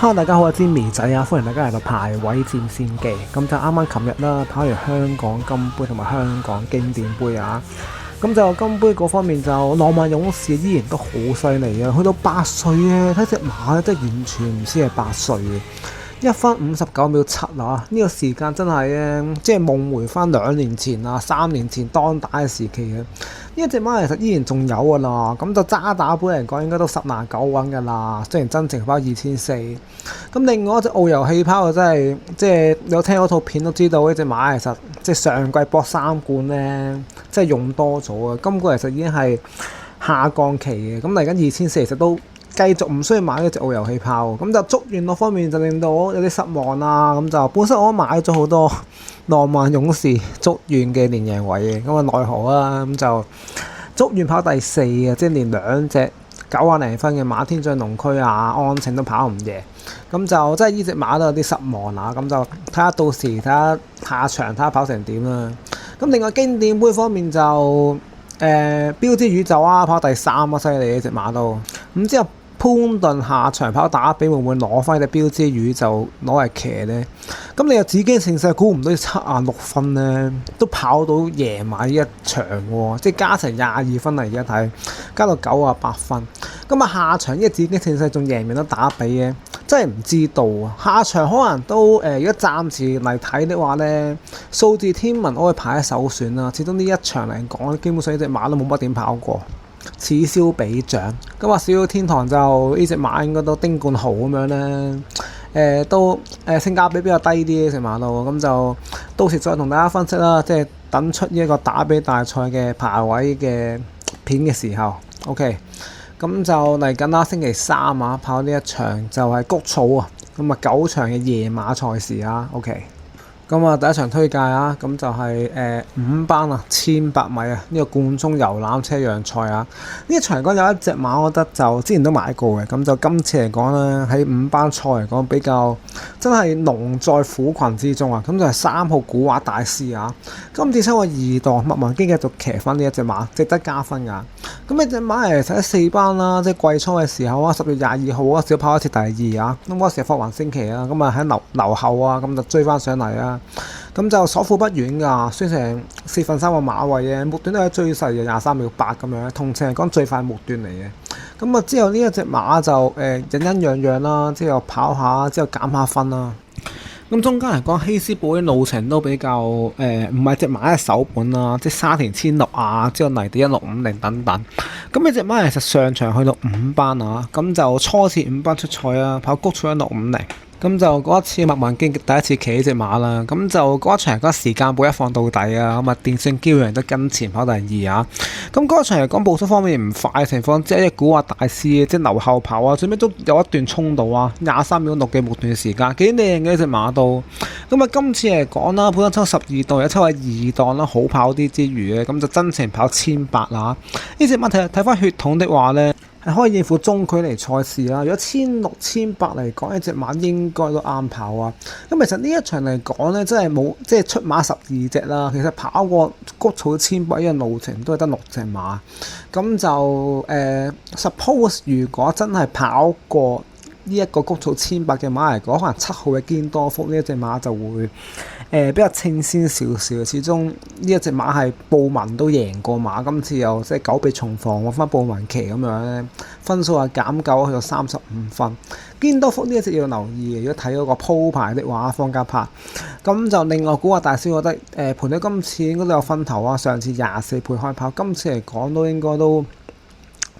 Hello，大家好，我係支眉仔啊，歡迎大家嚟到排位戰線記。咁就啱啱琴日啦，跑完香港金杯同埋香港經典杯啊。咁就金杯嗰方面就浪漫勇士依然都好犀利啊，去到8歲嘅睇隻馬咧，真係完全唔似係8歲嘅。1分59秒7啊！呢個時間真係咧，即係夢回翻2年前啊、3年前當打嘅時期嘅。呢一隻馬其實依然仲有噶啦，咁就渣打杯嚟講應該都10拿9穩噶啦。雖然真情跑2400，咁另外一隻澳遊氣泡真係即係有聽嗰套片都知道呢隻馬其實即係上季搏3冠咧，即係用多咗啊！今季其實已經係下降期嘅，咁嚟緊2400其實都繼續唔需要買呢隻澳遊氣泡，咁就祝願嗰方面就令到我有啲失望啦。咁就本身我都買咗好多浪漫勇士祝願嘅連贏位嘅，咁啊奈何啦，咁就祝願跑第4啊，即係連2隻90零分嘅馬天將龍區啊、安晴都跑唔贏，咁就真係呢隻馬都有啲失望啦。咁就睇下到時睇下下場睇下跑成點啦。咁另外經典杯方面就標之宇宙啊，跑第3啊，犀利呢隻馬都。咁之後潘頓下場跑打比會唔會攞翻隻標之宇宙攞嚟騎呢？咁你又紫荊盛世估唔到76分呢，都跑到贏埋呢一場喎，即係加成22分啦！而家睇加到98分。咁啊下場呢個紫荊盛世仲贏唔贏得打比嘅？真係唔知道啊！下場可能都如果暫時嚟睇的話呢，數字天文我可以排喺首選啦。始終呢一場嚟講，基本上呢隻馬都冇乜點跑過。此消彼長，咁啊小小天堂就呢隻馬應該都丁冠豪咁樣咧，都性價比比較低啲呢隻馬都，咁就到時再同大家分析啦，即係等出呢一個打比大賽嘅排位嘅片嘅時候 ，OK， 咁就嚟緊啦，星期3啊跑呢一場就係谷草啊，咁啊9場嘅夜馬賽事啊 ，OK。咁啊，第一場推介啊，咁就係5班啊，1100米啊，呢個冠忠遊覽車讓賽啊。呢一場嚟講有一隻馬，我覺得就之前都買過嘅，咁就今次嚟講咧，喺5班賽嚟講比較真係龍在虎群之中啊。咁就係3號古惑大師啊。今次抽個2檔麥文基繼續騎翻呢一隻馬，值得加分㗎。咁呢隻馬其實喺4班啦，即係季初嘅時候啊，10月22號啊，小跑一次第2啊。咁嗰時係霍雲星期啊，咁啊喺留後啊，咁就追翻上嚟啊。咁就所負不遠㗎，輸成4分3個馬位嘅，末段都係追勢嘅23秒8咁樣，同程嚟講最快末段嚟嘅。咁啊之後呢一隻馬就隱隱約約啦，之後跑下，之後減下分啦。咁中間嚟講，希斯堡啲路程都比較唔係隻馬嘅首本啦，即係沙田1600啊，之後泥地1650等等。咁呢隻馬其實上場去到5班啊，咁就初次5班出賽啊，跑谷草1650。咁就嗰一次麥文基第一次騎呢隻馬啦，咁就嗰一場嗰時間表一放到底啊，咁啊電信驕陽都跟前跑第2啊，咁嗰一場嚟講步速方面唔快嘅情況，即係一古惑大師即係留後跑啊，最尾都有一段衝到啊，23秒6嘅末段時間，幾靚嘅呢隻馬都。咁啊今次嚟講啦，本身抽12檔，有抽喺2檔啦，好跑啲之餘咧，咁就真情跑1800啦。呢隻馬睇翻血統的話咧，係可以應付中距離賽事啦。如果1600、1800嚟講，呢隻馬應該都啱跑啊。咁其實呢一場嚟講咧，真係冇即係出馬12隻啦。其實跑過谷草1100呢個路程都係得6隻馬。咁就suppose 如果真係跑過呢一個谷草1100嘅馬嚟講，可能7號嘅堅多福呢一隻馬就會比較清鮮少少。始終呢一隻馬係布文都贏過馬，今次又即係久別重逢，揾翻布文騎咁樣咧，分數係減9去到35分。堅多福呢一隻要留意嘅，如果睇嗰個鋪排的話，方家柏咁就另外古惑大師，我覺得盤隊今次應該都有分頭啊。上次24倍開跑，今次嚟講都應該都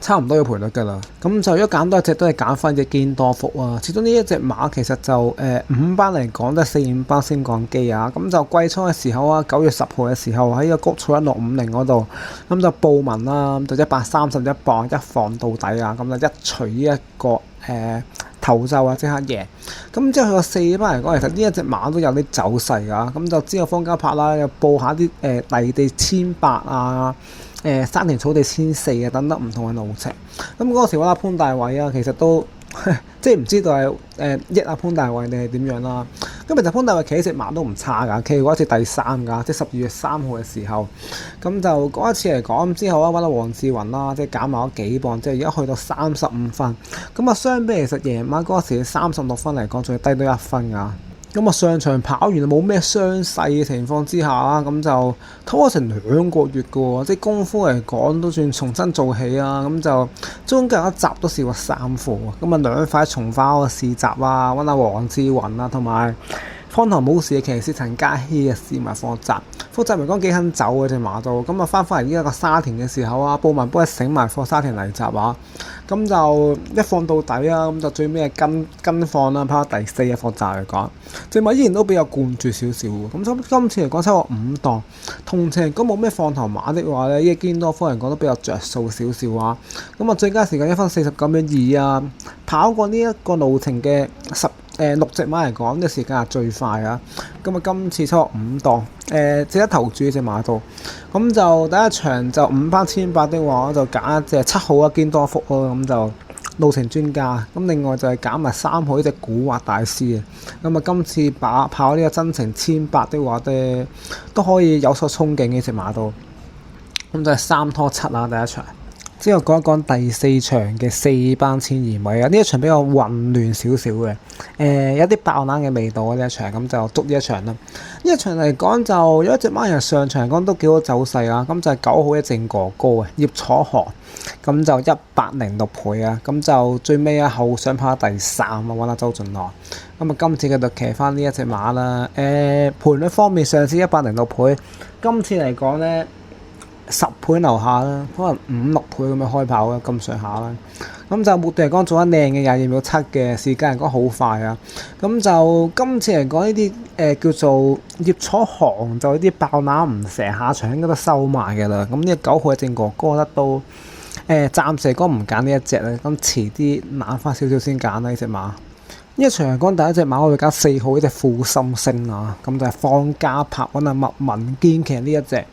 差唔多有賠率㗎啦，咁就如果揀多一隻都係揀翻隻堅多福啊。始終呢一隻馬其實就5班嚟講都係4、5班升降機啊。咁就季初嘅時候啊，9月10號嘅時候喺個谷草1650嗰度，咁就報文啦，就131磅一放到底啊，咁就一除呢一個頭就啊即刻贏。咁之後去到4班嚟講，其實呢一隻馬都有啲走勢啊。咁就之後方家柏啦，又報下啲泥地1800啊。山田草地1400啊，等等唔同嘅路程。咁嗰個時候啦，潘大偉啊，其實都即係唔知道係益阿潘大偉定係點樣啦。咁其實潘大衛企呢隻馬都唔差㗎，企過一次第3㗎，即係12月3號嘅時候。咁就嗰一次嚟講之後揾到黃志雲啦，即係減埋咗幾磅，即係而家去到35分。咁相比其實夜晚嗰時36分嚟講，仲要低到1分㗎。咁上場跑完冇咩傷勢嘅情況之下啦，咁就拖咗成2個月嘅喎，即係功夫嚟講都算重新做起啊。咁就中間一集都試過3課，咁2塊重返個試集啊，揾下黃志雲啊，同埋方頭冇事嘅騎師陳嘉熙嘅試埋課集。課集嚟講幾肯走嘅隻馬都，咁翻嚟依家個沙田嘅時候啊，布文幫佢醒埋課沙田泥集啊，咁就一放到底啊，咁就最尾係跟放啦，跑到第4嘅課集嚟講，隻馬依然都比較灌注少少嘅。咁今次嚟講抽個5檔，同情如果冇咩放頭馬的話咧，依個堅多科嚟講都比較着數少少啊。咁最佳時間1分49秒2啊，跑過呢一個路程嘅6隻馬嚟講，呢個時間係最快啊！咁今次抽5檔，值得投注呢隻馬度。咁就第一場就5班1800的話，我就揀一隻7號啊堅多福咯，咁就路程專家。咁另外就係揀埋3號呢隻古惑大師嘅。咁今次跑呢個真情1800的話咧，都可以有所憧憬呢隻馬度。咁就係3拖7啦，第一場。之後講一講第4場嘅4班1200米啊，呢一場比較混亂少少嘅，有啲爆冷嘅味道啊呢一場，咁就捉呢一場啦。呢一場嚟講就有一隻馬人上場講都幾好走勢啊，咁就係9號一正哥哥啊，葉楚河，咁就106倍啊，咁就最尾後想跑第3啊，揾下周俊樂。咁今次佢就騎翻呢一隻馬啦，賠率方面上次106倍，今次嚟講咧，10倍樓下啦，可能5、6倍咁樣開跑啦，咁上下啦。咁就目前嚟講做得靚嘅22秒7嘅時間嚟講好快啊。咁就今次嚟講呢啲叫做葉楚航就呢啲爆冷唔成下場應該都收埋嘅啦。咁呢個9號嘅正哥哥得到暫時嚟講唔揀呢一隻啦，咁遲啲冷翻少少先揀啦呢隻馬。呢一場嚟講第一隻馬我會揀4號呢隻富心星啊，咁就係方家柏揾阿麥文堅騎呢一隻。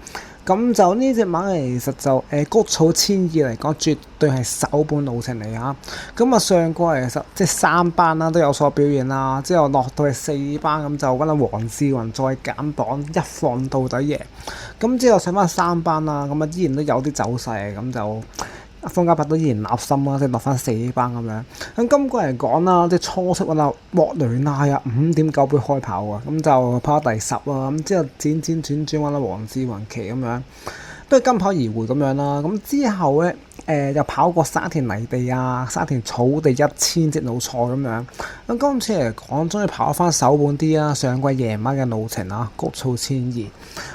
咁就呢隻馬其實就谷草1200嚟講，絕對係首本路程嚟嚇。咁上個其實即係3班啦都有所表現啦，之後落到去4班咁就揾阿黃志雲再減磅一放到底贏。咁之後上翻3班啦，咁依然都有啲走勢，咁就方家柏都依然立心啦，即係落翻4班咁樣。咁今季嚟講啦，即係初出揾阿莫雷拉啊，5.9倍開跑啊，咁就跑到第10啊。咁之後轉轉揾阿黃志雲騎咁樣，都係跟跑而回咁樣啦。咁之後咧，又跑過沙田泥地啊、沙田草地1000直路賽咁樣。咁今次嚟講，終於跑翻首本啲啊，上季夜晚嘅路程啊，谷草1200。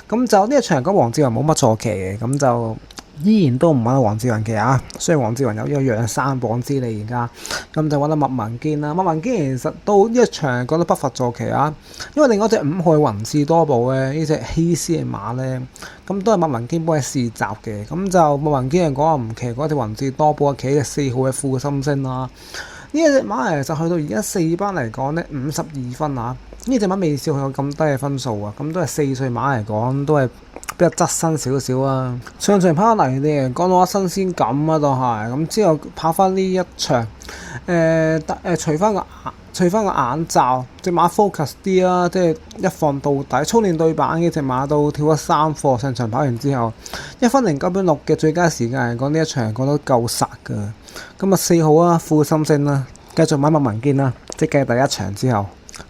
咁就呢一場講黃志雲冇乜坐騎嘅，咁就依然都唔揾黃志雲騎啊，雖然黃志雲有呢個養生榜之利而家，咁就揾到麥文堅啦。麥文堅其實到呢一場講到不乏坐騎啊，因為另外一隻5號雲志多寶咧，呢隻希斯嘅馬咧，咁都係麥文堅幫佢試集嘅。咁就麥文堅人講唔騎嗰隻雲志多寶，騎隻4號嘅富心星啦。呢一隻馬其實去到而家4班嚟講咧52分啊，呢隻馬未試過有咁低嘅分數啊，咁都係4歲馬嚟講都係比較側身少少啊。上場跑泥地講到新鮮感啊，都係咁之後跑翻呢一場，除翻個眼罩，隻馬 focus 啲啦，即係一放到底，操練對版嘅隻馬都跳咗3課，上場跑完之後1分09.6嘅最佳時間嚟講，呢一場講到夠殺㗎。咁4號啊，富心星啦，繼續買麥文堅啦，即係計第一場之後。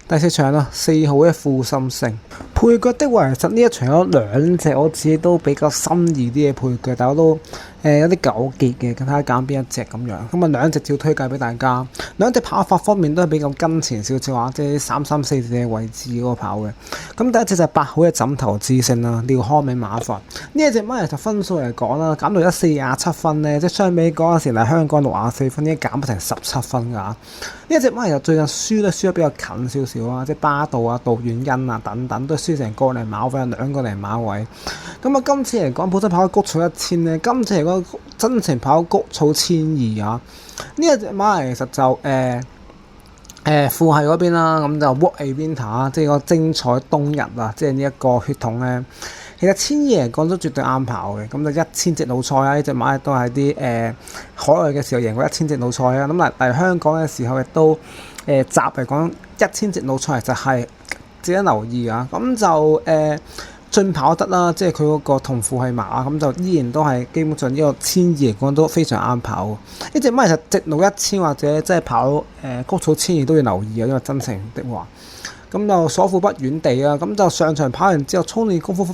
第4場啦，4號嘅富心星配腳的話，其實呢一場有2隻我自己都比較心儀啲嘅配腳，但我都有啲糾結嘅，睇下揀邊一隻咁樣。咁2隻照推介俾大家，2隻跑法方面都係比較跟前少少啊，即係3-3-4嘅位置嗰個跑嘅。咁第一隻就係8號嘅枕頭之星啦，廖康美馬房呢一隻馬其實分數嚟講啦，減到147分咧，即係相比嗰陣時嚟香港64分，已經減成17分㗎。呢一隻馬其實最近輸得比較近少少啊，即係巴道啊、杜遠恩啊等等都輸成個零馬位，2個零馬位。咁今次嚟講，本身跑谷草1000咧，今次嚟講真情跑谷草1200啊。呢一隻馬其實就父系嗰邊啦，咁就 Walk A Winter 即係個精彩冬日啊，即係呢一個血統咧。其實1200嚟講都絕對啱跑嘅，咁就1000直路賽啊！呢隻馬都係啲海外嘅時候贏過1000直路賽啊，咁嚟香港嘅時候亦都集嚟講1000直路賽就係值得留意啊。咁就進跑得啦，即係佢嗰個同父係馬，咁就依然都係基本上呢個1,200嚟講都非常啱跑。呢隻馬其實直路1000或者即係跑谷草1,200都要留意啊，因為真誠的話。咁就所付不遠地啊，咁就上場跑完之後，操練功夫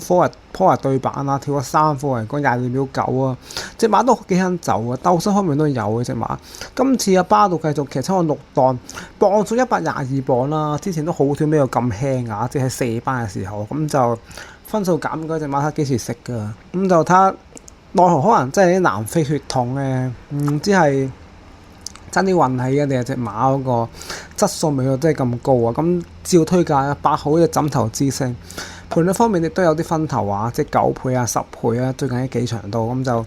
頗為對版啊，跳咗3課嚟講22秒9啊，隻馬都幾肯走啊，鬥身方面都有嘅隻馬。今次阿巴度繼續騎抽個6檔，磅數122磅啦，之前都好少咩有咁輕啊，即係4班嘅時候，咁就分數減嗰隻馬睇幾時食㗎，咁就睇奈何可能真係啲南非血統咧，唔知係爭啲運氣啊，定係隻馬嗰個質素未到真係咁高啊！咁照推介啊，8號嘅枕頭之星，賠率方面亦都有啲分頭啊，即係9倍啊、10倍啊，最近喺幾場度咁就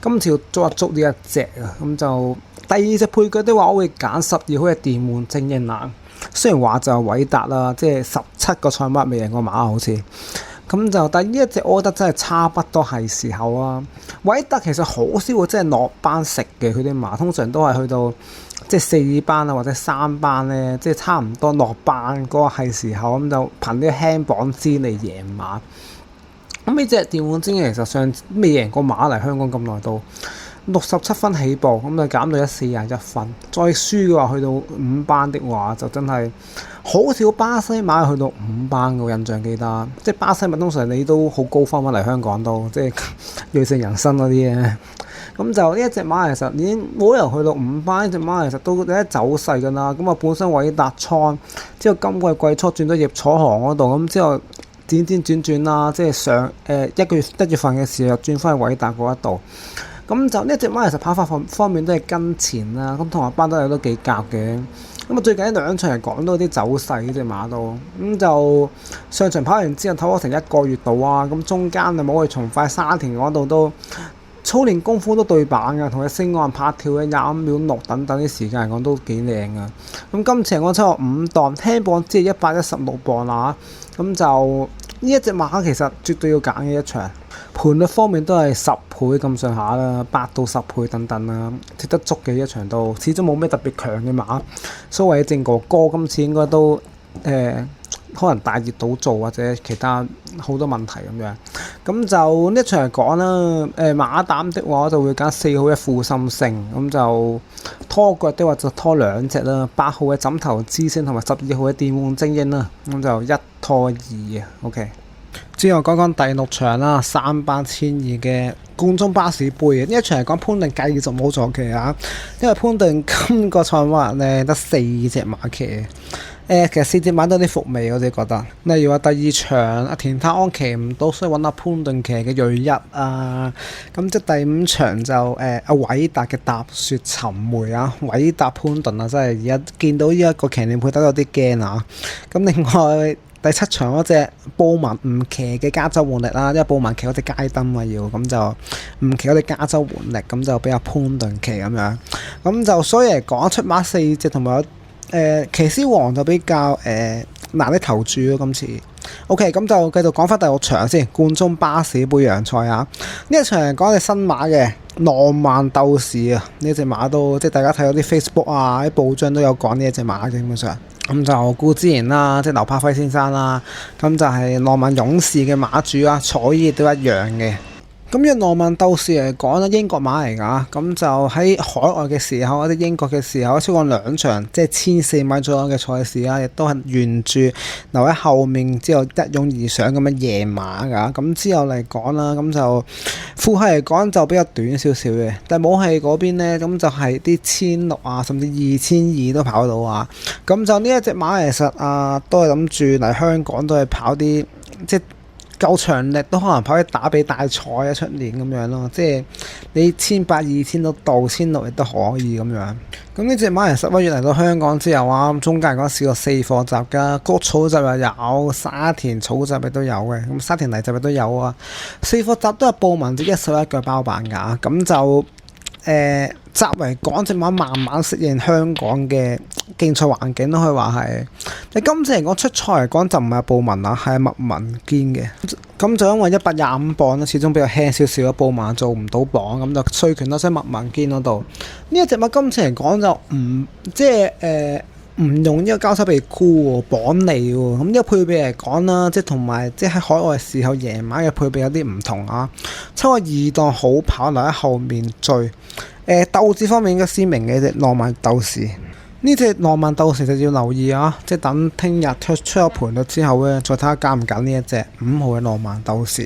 今次要捉呢一隻啊，咁就第二隻配腳的話，我會揀12號嘅電玩精英啦。雖然話就係韋達啦，即係17個賽馬未贏過馬好似。咁就，但呢一隻我覺得真係差不多係時候啊！韋達其實好少會真係落班食嘅，佢啲馬通常都係去到即係4班啊或者3班咧，即係差唔多落班嗰個係時候，咁就憑啲輕磅資嚟贏馬。咁呢隻電玩精英其實上未贏過馬嚟香港咁耐都67分起步，咁就減到141分。再輸嘅話去到5班的話，就真係好少巴西馬去到5班嘅，印象記得。即係巴西馬通常你都好高分嚟香港都，即係瑞盛人生嗰啲嘅。咁就呢一隻馬其實已經冇人去到5班，呢隻馬其實都有啲走勢㗎啦。咁啊本身韋達倉之後今季季初轉咗葉楚航嗰度，咁之後轉啦，即係上1月份嘅時候轉翻去韋達嗰一度。咁就呢隻馬其實跑法方面都係跟前啦，咁同埋班德利都幾夾嘅。咁啊最近2場係講到啲走勢呢隻馬都，咁就上場跑完之後唞咗成1個月度啊，咁中間就冇去從快沙田嗰度都操練功夫都對版嘅，同佢升岸拍跳嘅25秒6等等啲時間嚟講都幾靚啊。咁今次我抽咗5檔，輕磅只係116磅啦，咁就呢一隻馬其實絕對要揀嘅一場。盤率方面都係10倍咁上下啦，8到10倍等等啦，值得捉嘅一場都，始終冇咩特別強嘅馬。所謂嘅正哥哥今次應該都可能大熱倒做或者其他好多問題咁樣。咁就呢一場嚟講啦，馬膽的話我就會揀4號嘅富心星，咁就拖腳的話就拖2隻啦，8號嘅枕頭之星同埋12號嘅電玩精英啦，咁就1拖2啊 ，OK。之後講講第6場啦，3班1,200嘅冠忠巴士杯嘅呢一場嚟講，潘頓繼續冇坐騎啊，因為潘頓今個賽馬咧得4隻馬騎。其實4隻馬都有啲伏味，我自己覺得。例如話第2場阿田泰安騎唔到，所以揾阿潘頓騎嘅銳一啊。咁即係第5場就阿韋達嘅踏雪尋梅啊，韋達潘頓啊，真係而家見到呢一個騎練配得有啲驚啊。咁另外第7場嗰隻布文唔騎嘅加州換力啦，因為布文騎嗰隻街燈啊要，咁就唔騎嗰隻加州換力，咁就俾阿潘頓騎咁樣。咁就所以嚟講出馬4隻同埋騎師王就比較難啲投注咯今次。OK， 咁就繼續講翻第6場先，冠忠巴士杯洋賽啊！呢一場講隻新馬嘅浪漫鬥士啊，呢隻馬都即係大家睇到啲 Facebook 啊，啲報章都有講呢一隻馬嘅基本上。咁就顧之然啦，即係劉柏輝先生啦，咁就係浪漫勇士嘅馬主啊，彩意都一樣嘅。咁呢浪漫鬥士嚟講咧，英國馬嚟㗎，咁就喺海外嘅時候，或者英國嘅時候，超過2場，即係1400米左右嘅賽事啊，亦都係沿住留喺後面之後一擁而上咁樣贏馬㗎。咁之後嚟講啦，咁就副系嚟講就比較短少少嘅，但係母系嗰邊咧，咁就係啲1600啊，甚至2200都跑到啊。咁就呢一隻馬其實啊，都係諗住嚟香港都係跑啲即係夠長力都可能跑去打比大賽啊，出年咁樣咯，即係你1800、2000都到，1600亦都可以咁樣。咁呢隻馬其實11月嚟到香港之後啊，咁中間嗰試過4課集㗎，谷草集又有，沙田草集亦都有嘅，咁沙田泥集亦都有啊。4課集都係報文隻111腳包辦㗎，咁就集為講隻馬慢慢適應香港嘅競賽環境都可以話係。但今次嚟講出賽嚟講就唔係布文啊，係麥文堅嘅。咁就因為125磅咧，始終比較輕少少，布文做唔到磅，咁就衰權都喺麥文堅嗰度。呢一隻馬今次嚟講就唔即係唔用呢個交叉臂箍喎，綁脷喎。咁呢個配備嚟講啦，即係同埋即係喺海外時候夜馬嘅配備有啲唔同啊。抽個二檔好跑留喺後面追。鬥志方面應該鮮明嘅隻浪漫鬥士。呢隻浪漫鬥士就要留意啊！即係等聽日出咗盤率之後咧，再睇下揀唔揀呢一隻5號嘅浪漫鬥士。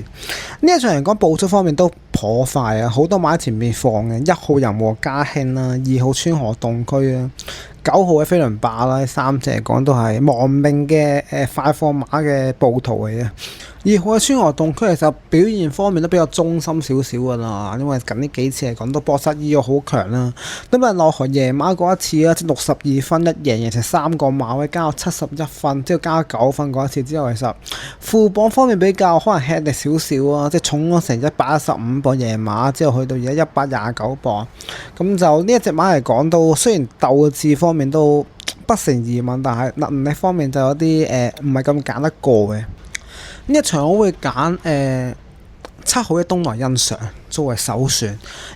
呢一場嚟講步速方面都頗快啊，好多馬喺前面放嘅。1號人和家興啦，2號川河洞區啊，9號嘅飛輪霸啦，三隻嚟講都係亡命嘅快貨馬嘅暴徒嚟嘅。2號嘅川河洞區其實表現方面都比較中心少少噶啦，因為近呢幾次嚟講都搏殺意欲好強啦。咁啊落河夜馬嗰一次啊，即62分一贏，成3個馬位加71分，之後加9分嗰一次之後，其實副磅方面比較可能吃力少少啊，即係重咗成115磅夜馬，之後去到而家129磅。咁就呢一隻馬嚟講到，雖然鬥志方面都不成疑問，但係能力方面就有啲唔係咁揀得過嘅。呢一場我會揀7號嘅東來欣賞作為首選。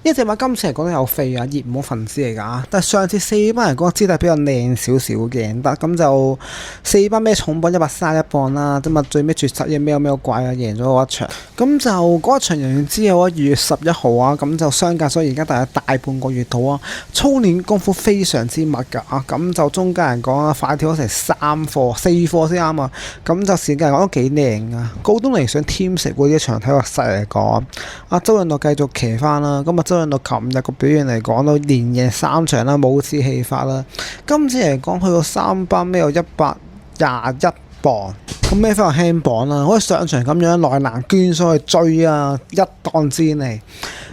呢隻馬今次嚟講都有飛啊，熱門分子嚟㗎。但係上次4班嚟講姿態比較靚少少嘅，得咁就4班咩重磅131磅啦，咁啊最尾絕殺嘅喵怪啊贏咗嗰一場。咁就嗰一場贏完之後啊，2月11號啊，咁就相隔所以而家大約大半個月度啊，操練功夫非常之密㗎啊。咁就中間人講啊，快跳咗成3課4課先啱啊。咁就時間嚟講都幾靚啊。高東尼想添食喎，呢一場體育勢嚟講，阿周潤樂繼續騎翻啦。咁啊，周潤樂琴日個表現嚟講都連贏3場啦，冇此氣法啦。今次嚟講去到3班咩有121磅，咁咩翻個輕磅啦，好似上場咁樣內欄捐上去追啊，一檔之內。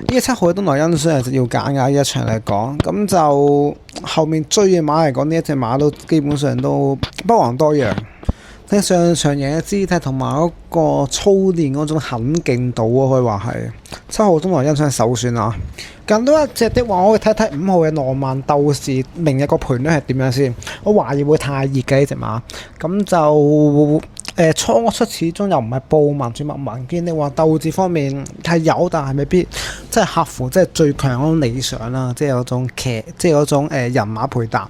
呢個7號嘅東來欣賞就要揀㗎，呢一場嚟講，咁就後面追嘅馬嚟講，呢一隻馬都基本上都不遑多讓。睇上場贏嘅姿態同埋嗰個操練嗰種狠勁度啊，可以話係7號東來欣賞首選啊。近多一隻的話，我會睇睇5號嘅浪漫鬥士，明日個盤率係點樣先？我懷疑會太熱嘅呢隻馬，咁就初出始終又唔係布文轉麥文堅，你話鬥志方面係有，但係未必即係合乎即係最強嗰種理想啦，即係嗰種即係嗰種人馬配搭。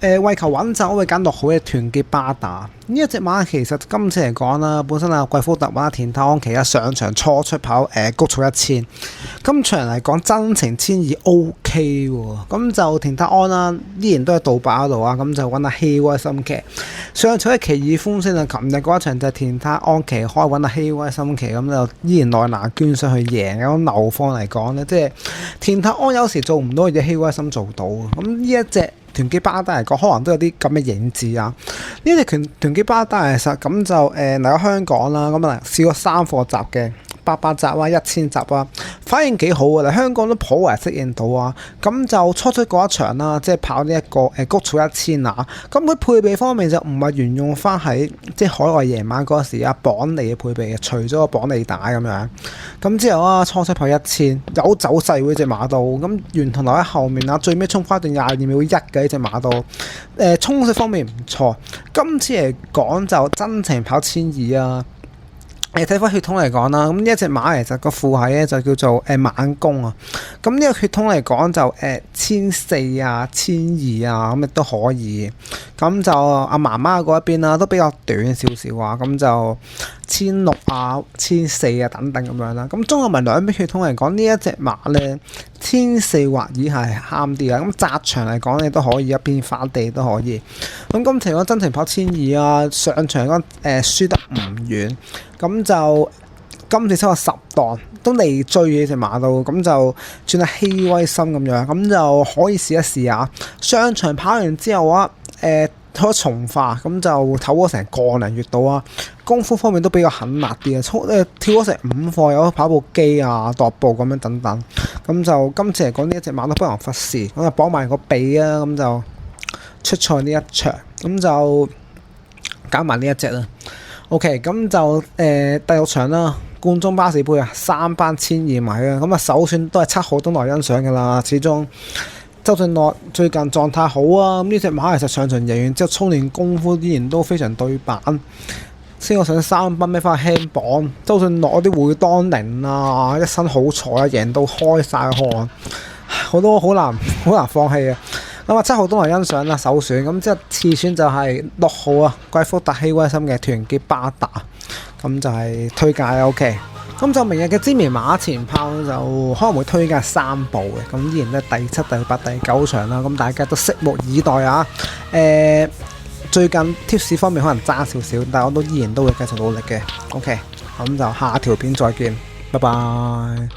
為求穩陣，我會揀6號嘅團結巴打。呢一隻馬其實今次嚟講啦，本身啊貴福特馬田泰安琪一上場初出跑谷草1000，今場嚟講真情1200 OK 喎。咁就田泰安啦，依然都喺杜霸嗰度啊，咁就揾阿希威心騎上場嘅奇異風先啊。琴日嗰一場就係田泰安琪開揾阿希威心騎，咁就依然內拿捐上去贏。咁流放嚟講咧，即係田泰安有時做唔到嘅嘢，希威心做到。咁呢一隻團結巴打嚟講，可能都有啲咁嘅影子啊！呢隻團結巴打其實咁就嚟咗香港啦，咁啊試過3課集嘅800集啊、1000集啊，反應幾好啊！嚟香港都頗為適應到啊！咁就初出嗰一場啦，即係跑呢一個谷草1000啊！咁佢配備方面就唔係沿用翻喺即係海外夜晚嗰時啊綁脷嘅配備嘅，除咗個綁脷帶咁樣。咁之後啊，初出跑1000有走勢嗰隻馬到，咁沿途留喺後面啊，最尾衝翻段22秒1嘅呢隻馬到，衝勢方面唔錯。今次嚟講就真情跑1200啊！睇翻血統嚟講啦，咁呢一隻馬其實個父系咧就叫做猛攻啊。咁呢個血統嚟講就1400啊、1200啊咁亦都可以。咁就阿媽媽嗰一邊啦，都比較短少少啊。咁就1600啊、1400啊等等咁樣啦。咁中國民兩邊血統嚟講，呢一隻馬咧1400或以下係啱啲啊。咁紮場嚟講你都可以，一邊反地都可以。咁今次嚟講真情跑1200啊，上場嗰輸得唔遠。咁就今次收咗10檔都嚟追嘅隻馬到，咁就轉下希威森咁樣，咁就可以試一試下。上場跑完之後啊，去咗從化，咁就唞咗成個零月到啊。功夫方面都比較狠辣啲啊，跳咗成5課，有跑步機啊、踱步咁樣等等。咁就今次嚟講呢一隻馬都不容忽視，咁就綁埋個臂啊，咁就出賽呢一場，咁就揀埋呢一隻啦。OK， 咁就第6場啦，冠忠巴士杯啊，3班1200米啊，咁啊首選都係7號東來欣賞㗎啦。始終周俊樂最近狀態好啊，咁呢隻馬其實上場贏完之後操練功夫依然都非常對版。先我上3班咩翻輕磅，周俊樂啲會當寧啊，一身好彩啊，贏到開晒汗，好多好難放棄啊！咁啊7號都係欣賞啦，首選。咁之後次選就係6號啊，貴福特希威森嘅團結巴達，咁就係推介 OK。咁就明日嘅知名馬前炮就可能會推介3部嘅，咁依然咧第7、第8、第9場啦，咁大家都拭目以待啊！最近貼士方面可能爭少少，但我都依然都會繼續努力嘅。OK，咁就下條片再見，拜拜。